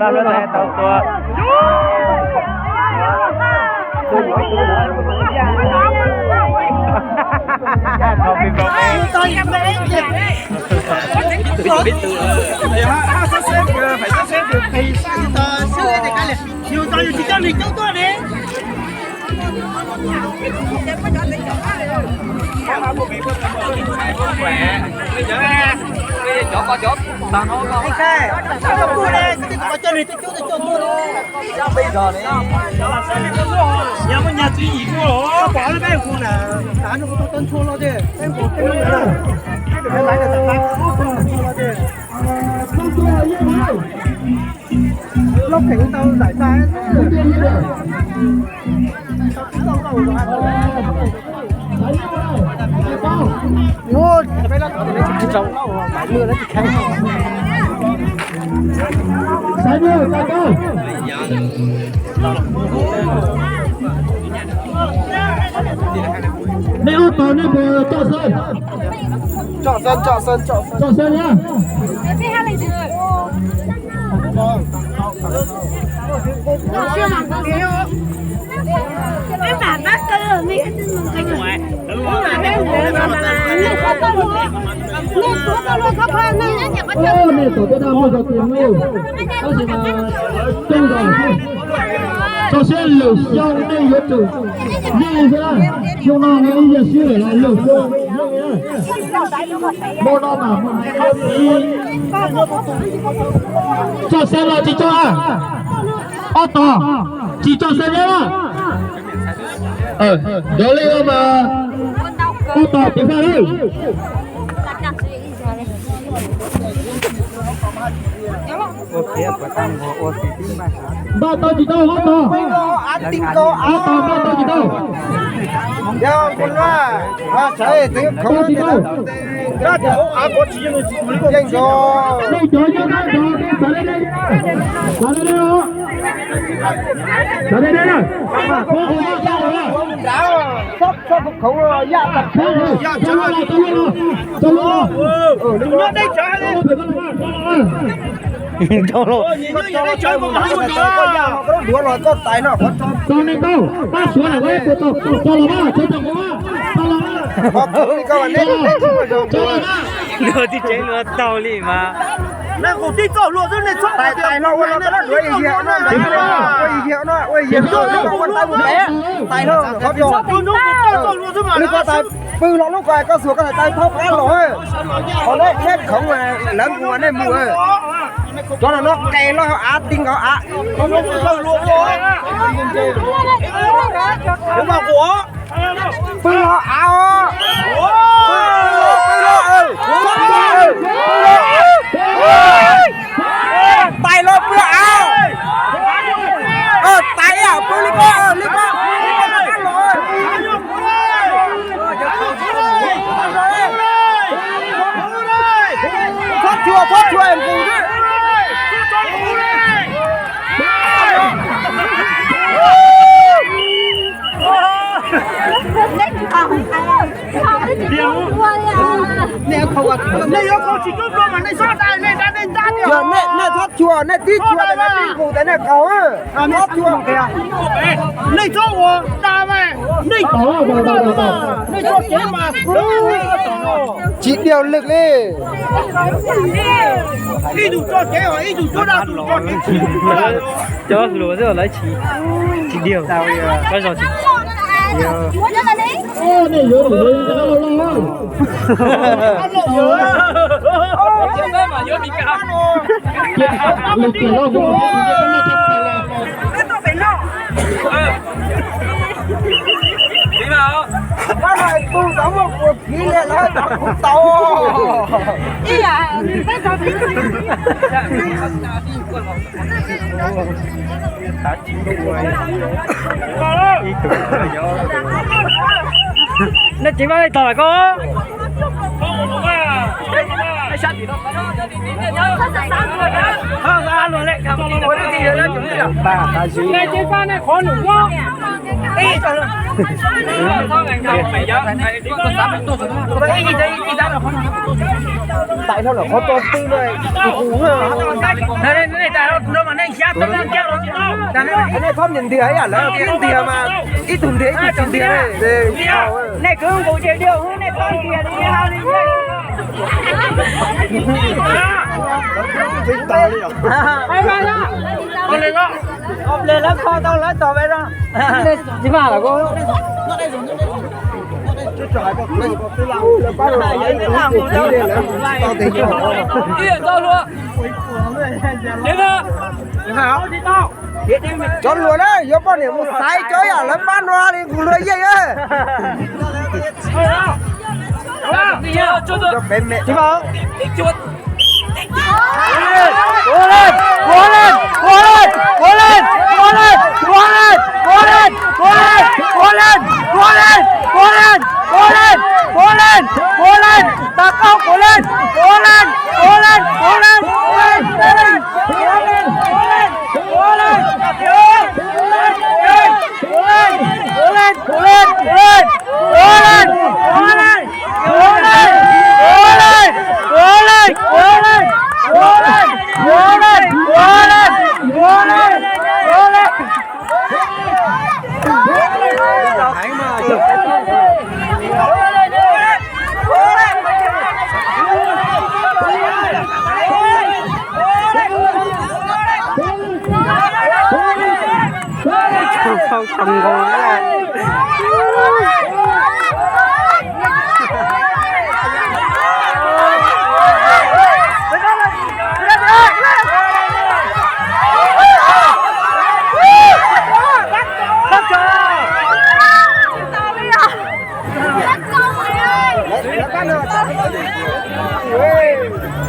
เราเลยตัวเขาเป็นแบบนี้ตัวยังไม่ได้เจ็บตัวbiết từ phải sắp xếp được thì xưa thì cái này nhiều tao nhiều chỉ cho lịch châu tôi đấy chỗ tao nó có cái tôi đây có cho lịch châu tôi đây bây giờ đấy nhà mình nhà chỉ gì của nó bỏ cái bé của nè đá nó có tân chua nó chứ em của cái nó lấy cái tảng lúc thì tao giải tay mua phải là trong phải mưa nó chỉ khai sai mưa sai cơ nếu ô tô này vừa chọn sơn nhá em bảo bác cơ mi cái ngoài đúng là cái này tổ tôi đang mua được tiền luôn có gì mà tên rồi cho xe lửa sau đây yếu chủ như thế nào chiều nào ngày giờ xưa để lại lửa mua nó mà cho xe là chỉ cho ô tô chỉ cho xe nhá đó lên mà ô tô tiếp theo đi ba tô chỉ đâu ô tô ba tô chỉ đâu giờ con là chạy thì không chỉ đâu ra thì có chỉ nó chỉ có danh rồi đây chỗ cho nó đó đây đây đây đây rồi sắp khẩu dạ tập cho nó đây trả đi cho nó chơi một cái có đũa rồi có tài nó cho nên đâu ba xuống là cái của tôi cho là ba cho lừa thì chế lừa tàu lì mà nó cũng tí cậu luôn này cho tài nó đuổi hiệu nó đuổi hiệu nó nó con tay một bé tài nó có cho nó có tài bự nó lúc này có sửa cái tay thóc ăn rồi còn đấy hết không là lớn mùa này mùa cho nó cây nó á tinh nó á nó luôn rồi đúng mà của bự nó áo tay nó bự áo tay à bự đi con thoát chua em cùng chứ nè không à nè yêu cầu chỉ chút luôn mà nè sát đây nè ra nè ra đi nè thoát chua nè tí chua nè tí cùng thế nè cầu á thoát chua kìa nè cho我打呗nè nè cho chế mà chỉ điều lực đi ít đủ cho chế hoặc ít đủ cho đau đủ cho chế cho lúa rồi lấy chỉ điều sao bây giờ chỉ ô này vô rồi nó lo chưa biết mà vô đi cả lực tiền lo vô đi nào cái này tôi giống một cuộc khí lên nó cũng to ý à cái sao biết nó chỉ vào đây thổi có không ăn luôn đấy không có gì nữa chúng ta này trên pha này khó nổi quá tại sao là khó to tư này Này nó mà này giá tao đang kéo nó cái này không nhìn thì ấy à là ít tiền mà ít thùng thế ít thùng tiền này này cứ ngủ chơi điều này con kia đi hao đi con lên lắm kho tao lấy tao về đó chỉ mà là cô chọn luôn đấy, vô con điểm một sai chơi à, lấy bán hoa đi cùng lưỡi dây á. Chị bảo. Cố lên, cố lên, cố lên, cố lên, cố lên, cố lên, cố lên, cố lên, cố lên, cố lên, cố lên, cố lên, cố lên, cố lên, ta cao cố lên, cố lên, cố lên, cố lên, cố lên, cố lên, cố lên, cố lên, không thành công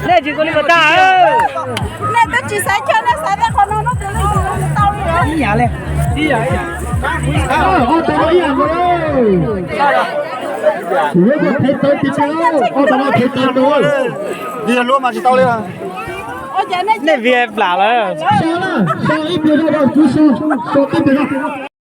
này chỉ có đi vào ta này tôi chỉ sai cho nó sai con nó từ tao đi đi nhà lên đi nhà ô tô đi à rồi chưa thấy tới thì sao ô tô thấy tới rồi đi luôn mà chỉ tao lên à này về lạ rồi sao ít điều đâu chú sao tiếp được